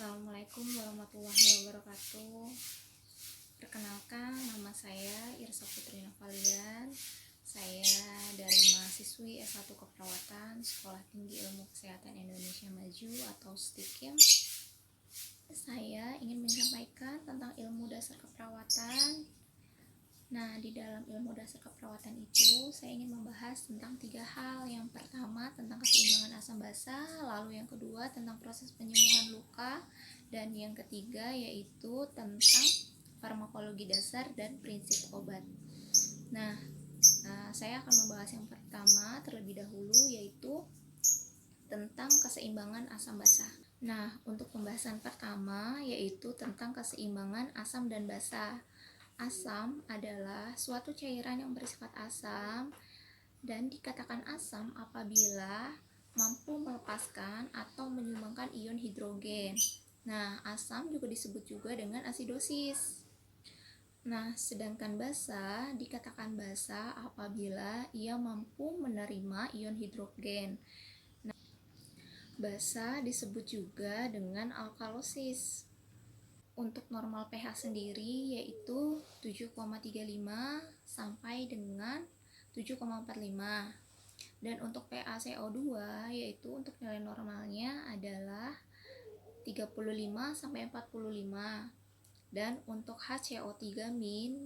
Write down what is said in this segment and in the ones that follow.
Assalamualaikum warahmatullahi wabarakatuh. Perkenalkan, nama saya Irsa Putri Novalian. Saya dari mahasiswi S1 Keperawatan Sekolah Tinggi Ilmu Kesehatan Indonesia Maju atau STIKIM. Saya ingin menyampaikan tentang ilmu dasar keperawatan. Nah, di dalam ilmu dasar keperawatan itu saya ingin membahas tentang 3 hal. Yang pertama tentang keseimbangan asam basa, lalu yang kedua tentang proses penyembuhan luka, dan yang ketiga yaitu tentang farmakologi dasar dan prinsip obat. Nah, saya akan membahas yang pertama terlebih dahulu, yaitu tentang keseimbangan asam basa. Nah, untuk pembahasan pertama yaitu tentang keseimbangan asam dan basa. Asam adalah suatu cairan yang bersifat asam dan dikatakan asam apabila mampu melepaskan atau menyumbangkan ion hidrogen. Nah, asam juga disebut juga dengan asidosis. Nah, sedangkan basa dikatakan basa apabila ia mampu menerima ion hidrogen. Nah, basa disebut juga dengan alkalosis. Untuk normal pH sendiri yaitu 7,35 sampai dengan 7,45. Dan untuk PaCO2 yaitu untuk nilai normalnya adalah 35 sampai 45. Dan untuk HCO3-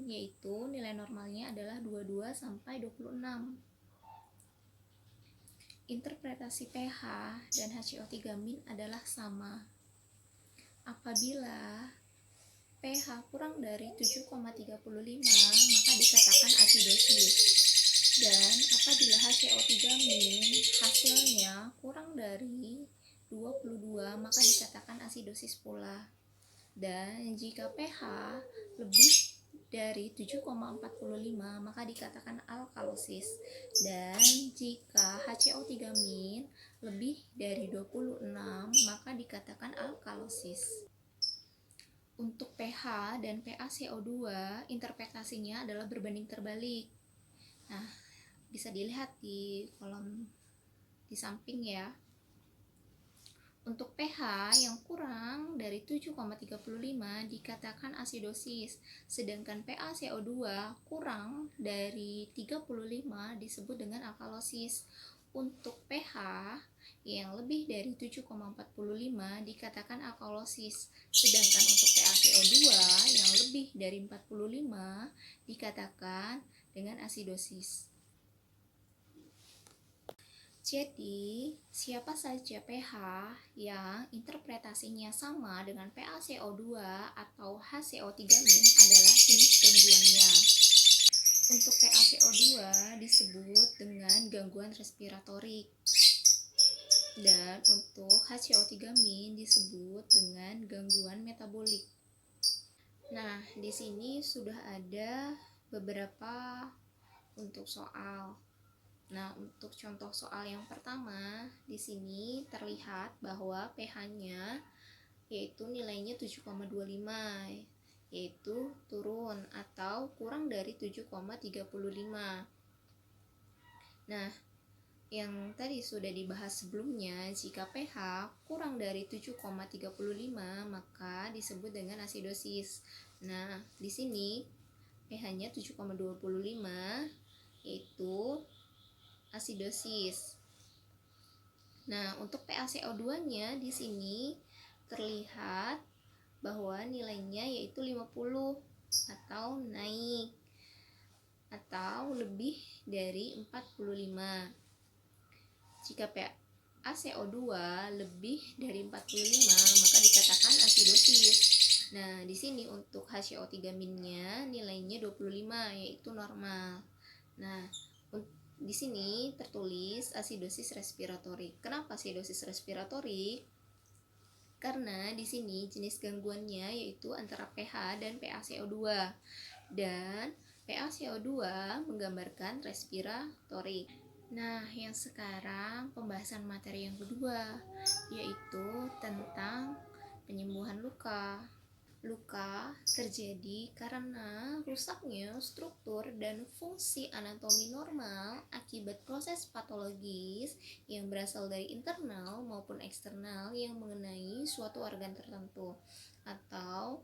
yaitu nilai normalnya adalah 22 sampai 26. Interpretasi pH dan HCO3- adalah sama. Apabila pH kurang dari 7,35 maka dikatakan asidosis. Dan apabila HCO3- hasilnya kurang dari 22 maka dikatakan asidosis pula. Dan jika pH lebih dari 7,45 maka dikatakan alkalosis. Dan jika HCO3- lebih dari 26 maka dikatakan alkalosis. Untuk pH dan PaCO2 interpretasinya adalah berbanding terbalik. Nah, bisa dilihat di kolom di samping ya. Untuk pH yang kurang dari 7,35 dikatakan asidosis, sedangkan PaCO2 kurang dari 35 disebut dengan alkalosis. Untuk pH yang lebih dari 7,45 dikatakan alkalosis, sedangkan untuk PaCO2 yang lebih dari 45 dikatakan dengan asidosis. Jadi, siapa saja pH yang interpretasinya sama dengan PaCO2 atau HCO3- adalah jenis gangguannya. Untuk PaCO2 disebut dengan gangguan respiratorik. Dan untuk HCO3- disebut dengan gangguan metabolik. Nah, di sini sudah ada beberapa untuk soal. Nah, untuk contoh soal yang pertama, di sini terlihat bahwa pH-nya yaitu nilainya 7,25, yaitu turun atau kurang dari 7,35. Nah, yang tadi sudah dibahas sebelumnya, jika pH kurang dari 7,35 maka disebut dengan asidosis. Nah, di sini pH-nya 7,25 yaitu asidosis. Nah, untuk PaCO2-nya di sini terlihat bahwa nilainya yaitu 50 atau naik atau lebih dari 45. Jika PaCO2 lebih dari 45 maka dikatakan asidosis. Nah, di sini untuk HCO3-nya nilainya 25 yaitu normal. Nah, di sini tertulis asidosis respiratorik. Kenapa asidosis respiratorik? Karena di sini jenis gangguannya yaitu antara pH dan PaCO2. Dan PaCO2 menggambarkan respiratorik. Nah, yang sekarang pembahasan materi yang kedua yaitu tentang penyembuhan luka. Luka terjadi karena rusaknya struktur dan fungsi anatomi normal akibat proses patologis yang berasal dari internal maupun eksternal yang mengenai suatu organ tertentu. Atau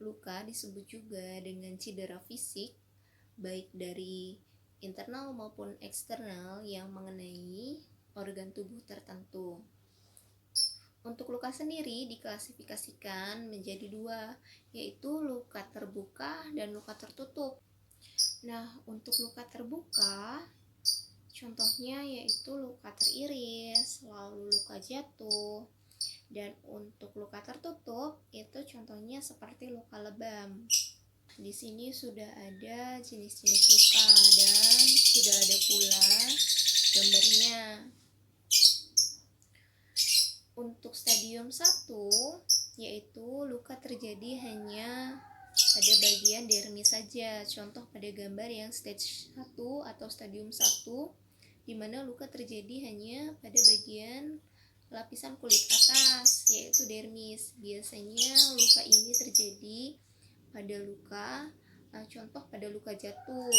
luka disebut juga dengan cedera fisik, baik dari internal maupun eksternal yang mengenai organ tubuh tertentu. Untuk luka sendiri diklasifikasikan menjadi dua, yaitu luka terbuka dan luka tertutup. Nah, untuk luka terbuka, contohnya yaitu luka teriris, lalu luka jatuh. Dan untuk luka tertutup, itu contohnya seperti luka lebam. Di sini sudah ada jenis-jenis luka dan sudah ada pula gambarnya. Untuk stadium 1, yaitu luka terjadi hanya pada bagian dermis saja. Contoh pada gambar yang stage 1 atau stadium 1, di mana luka terjadi hanya pada bagian lapisan kulit atas, yaitu dermis. Biasanya luka ini terjadi pada contoh pada luka jatuh.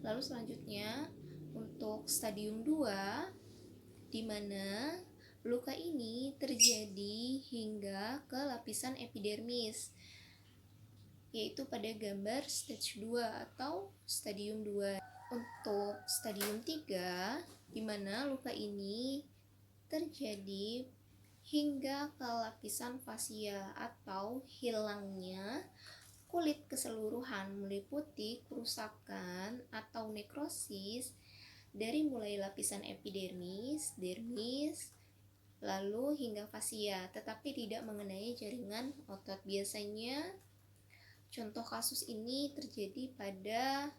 Lalu selanjutnya untuk stadium 2, di mana luka ini terjadi hingga ke lapisan epidermis, yaitu pada gambar stage 2 atau stadium 2. Untuk stadium 3, di mana luka ini terjadi hingga ke lapisan fasia atau hilangnya kulit keseluruhan, meliputi kerusakan atau nekrosis dari mulai lapisan epidermis, dermis, lalu hingga fasia, tetapi tidak mengenai jaringan otot. Biasanya contoh kasus ini terjadi pada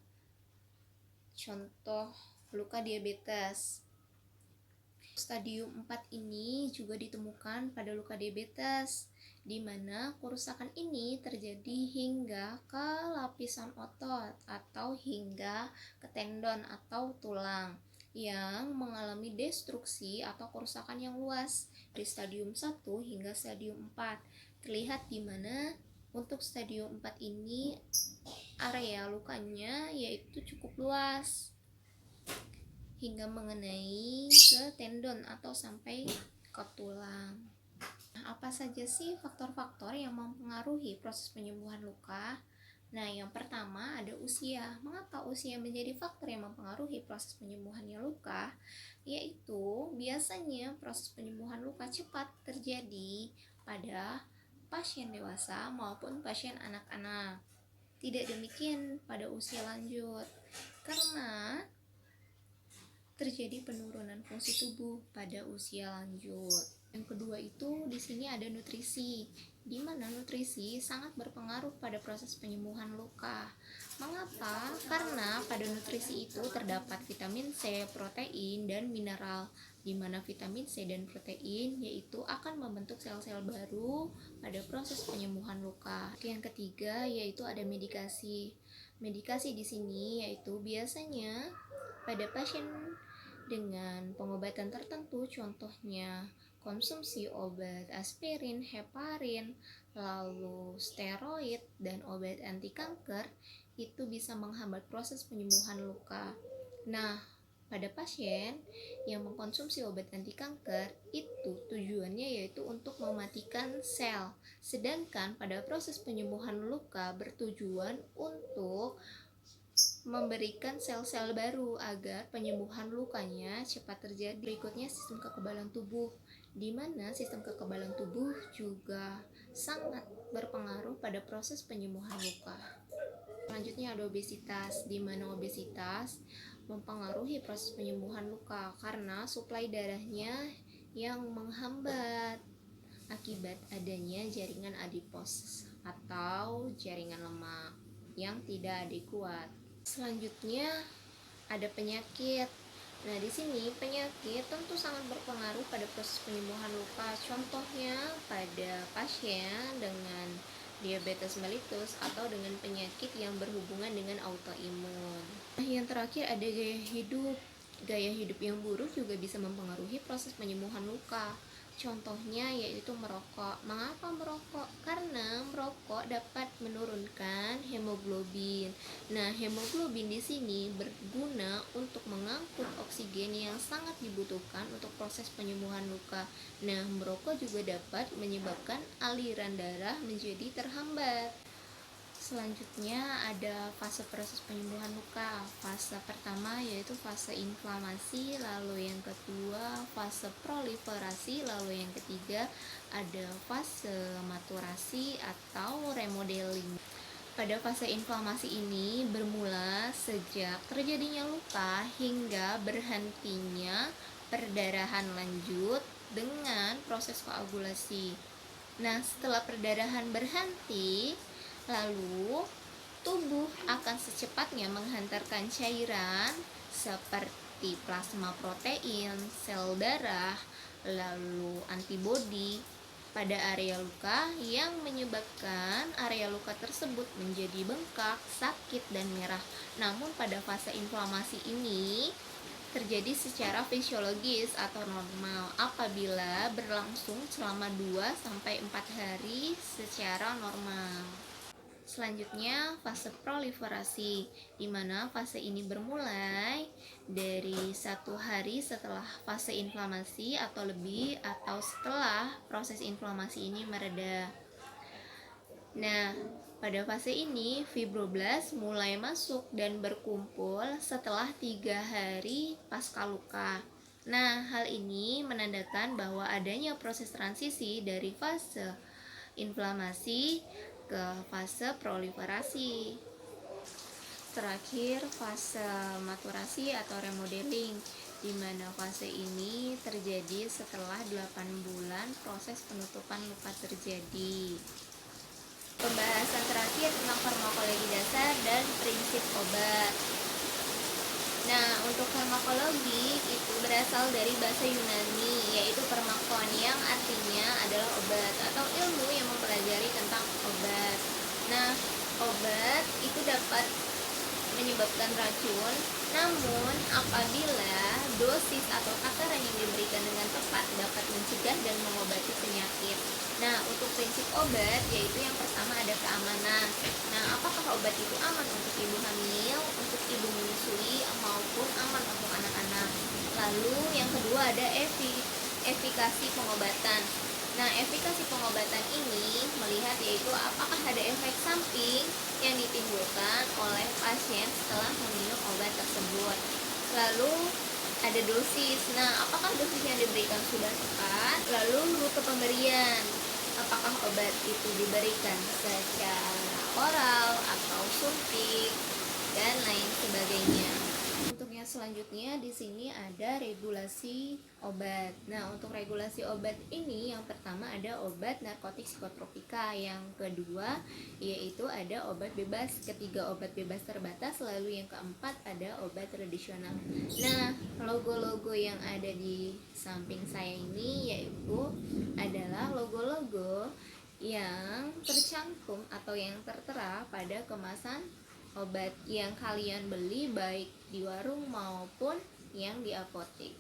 contoh luka diabetes. Stadium 4 ini juga ditemukan pada luka diabetes, di mana kerusakan ini terjadi hingga ke lapisan otot atau hingga ke tendon atau tulang yang mengalami destruksi atau kerusakan yang luas dari stadium 1 hingga stadium 4. Terlihat di mana untuk stadium 4 ini area lukanya yaitu cukup luas hingga mengenai ke tendon atau sampai ke tulang. Nah, apa saja sih faktor-faktor yang mempengaruhi proses penyembuhan luka? Nah, yang pertama ada usia. Mengapa usia menjadi faktor yang mempengaruhi proses penyembuhannya luka? Yaitu biasanya proses penyembuhan luka cepat terjadi pada pasien dewasa maupun pasien anak-anak. Tidak demikian pada usia lanjut, karena terjadi penurunan fungsi tubuh pada usia lanjut. Yang kedua itu di sini ada nutrisi, di mana nutrisi sangat berpengaruh pada proses penyembuhan luka. Mengapa? Karena pada nutrisi itu terdapat vitamin C, protein, dan mineral, di mana vitamin C dan protein yaitu akan membentuk sel-sel baru pada proses penyembuhan luka. Yang ketiga yaitu ada medikasi. Medikasi di sini yaitu biasanya pada pasien dengan pengobatan tertentu, contohnya konsumsi obat aspirin, heparin, lalu steroid, dan obat anti kanker, itu bisa menghambat proses penyembuhan luka. Nah, pada pasien yang mengkonsumsi obat anti kanker, itu tujuannya yaitu untuk mematikan sel, sedangkan pada proses penyembuhan luka bertujuan untuk memberikan sel-sel baru agar penyembuhan lukanya cepat terjadi. Berikutnya sistem kekebalan tubuh, di mana sistem kekebalan tubuh juga sangat berpengaruh pada proses penyembuhan luka. Selanjutnya ada obesitas, di mana obesitas mempengaruhi proses penyembuhan luka karena suplai darahnya yang menghambat akibat adanya jaringan adipos atau jaringan lemak yang tidak adekuat. Selanjutnya ada penyakit. Nah, di sini penyakit tentu sangat berpengaruh pada proses penyembuhan luka. Contohnya pada pasien dengan diabetes mellitus atau dengan penyakit yang berhubungan dengan autoimun. Nah, yang terakhir ada gaya hidup. Gaya hidup yang buruk juga bisa mempengaruhi proses penyembuhan luka. Contohnya yaitu merokok. Mengapa merokok? Karena merokok dapat menurunkan hemoglobin. Nah, hemoglobin di sini berguna untuk mengangkut oksigen yang sangat dibutuhkan untuk proses penyembuhan luka. Nah, merokok juga dapat menyebabkan aliran darah menjadi terhambat. Selanjutnya ada fase proses penyembuhan luka. Fase pertama yaitu fase inflamasi, lalu yang kedua fase proliferasi, lalu yang ketiga ada fase maturasi atau remodeling. Pada fase inflamasi ini bermula sejak terjadinya luka hingga berhentinya perdarahan lanjut dengan proses koagulasi. Nah, setelah perdarahan berhenti, lalu tubuh akan secepatnya menghantarkan cairan seperti plasma protein, sel darah, lalu antibodi pada area luka yang menyebabkan area luka tersebut menjadi bengkak, sakit, dan merah. Namun pada fase inflamasi ini terjadi secara fisiologis atau normal apabila berlangsung selama 2-4 hari secara normal. Selanjutnya fase proliferasi, di mana fase ini bermulai dari 1 hari setelah fase inflamasi atau lebih, atau setelah proses inflamasi ini mereda. Nah, pada fase ini fibroblast mulai masuk dan berkumpul setelah 3 hari pasca luka. Nah, hal ini menandakan bahwa adanya proses transisi dari fase inflamasi ke fase proliferasi. Terakhir fase maturasi atau remodeling, di mana fase ini terjadi setelah 8 bulan proses penutupan luka terjadi. Pembahasan terakhir tentang farmakologi dasar dan prinsip obat. Nah, untuk farmakologi itu berasal dari bahasa Yunani, yaitu farmakon, yang artinya adalah obat atau ilmu yang mempelajari tentang obat. Nah, obat itu dapat menyebabkan racun, namun apabila dosis atau takaran yang diberikan dengan tepat dapat mencegah dan mengobati penyakit. Nah, untuk prinsip obat yaitu yang pertama ada keamanan. Nah, apakah obat itu aman untuk ibu hamil, untuk ibu menyusui, maupun aman untuk anak-anak. Lalu yang kedua ada efikasi pengobatan. Nah, efikasi pengobatan ini melihat yaitu apakah ada efek samping yang ditimbulkan oleh pasien setelah meminum obat tersebut. Lalu ada dosis. Nah, apakah dosis yang diberikan sudah tepat? Lalu rute pemberian. Apakah obat itu diberikan secara oral atau suntik dan lain sebagainya. Untuk yang selanjutnya di sini ada regulasi obat. Nah, untuk regulasi obat ini yang pertama ada obat narkotik psikotropika, yang kedua yaitu ada obat bebas, ketiga obat bebas terbatas, lalu yang keempat ada obat tradisional. Nah, logo-logo yang ada di samping saya ini yaitu adalah logo-logo yang tercantum atau yang tertera pada kemasan obat yang kalian beli baik di warung maupun yang di apotek.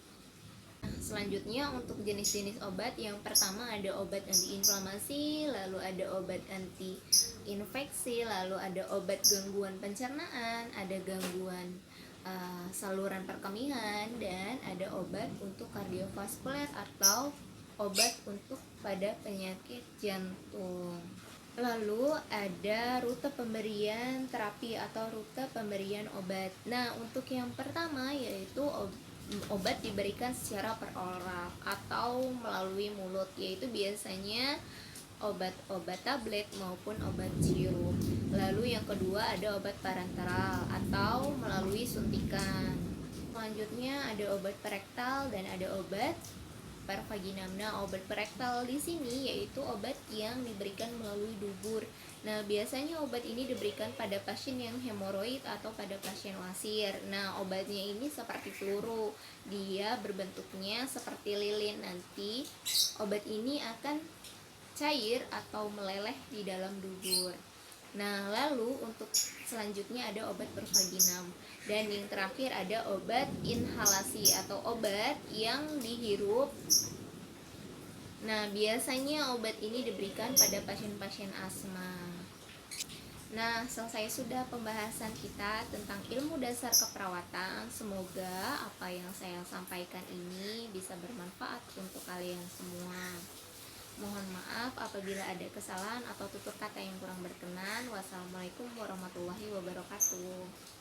Selanjutnya untuk jenis-jenis obat, yang pertama ada obat anti-inflamasi, lalu ada obat anti-infeksi, lalu ada obat gangguan pencernaan, ada gangguan saluran perkemihan, dan ada obat untuk kardiovaskuler atau obat untuk pada penyakit jantung. Lalu ada rute pemberian terapi atau rute pemberian obat. Nah, untuk yang pertama yaitu obat diberikan secara peroral atau melalui mulut, yaitu biasanya obat-obat tablet maupun obat sirup. Lalu yang kedua ada obat parenteral atau melalui suntikan. Selanjutnya ada obat perektal dan ada obat per vaginam. Nah, obat perektal di sini yaitu obat yang diberikan melalui dubur. Nah, biasanya obat ini diberikan pada pasien yang hemoroid atau pada pasien wasir. Nah, obatnya ini seperti peluru. Dia berbentuknya seperti lilin. Nanti obat ini akan cair atau meleleh di dalam dubur. Nah, lalu untuk selanjutnya ada obat per vaginam. Dan yang terakhir ada obat inhalasi atau obat yang dihirup Nah, biasanya obat ini diberikan pada pasien-pasien asma. Nah, selesai sudah pembahasan kita tentang ilmu dasar keperawatan. Semoga apa yang saya sampaikan ini bisa bermanfaat untuk kalian semua. Mohon maaf apabila ada kesalahan atau tutur kata yang kurang berkenan. Wassalamualaikum warahmatullahi wabarakatuh.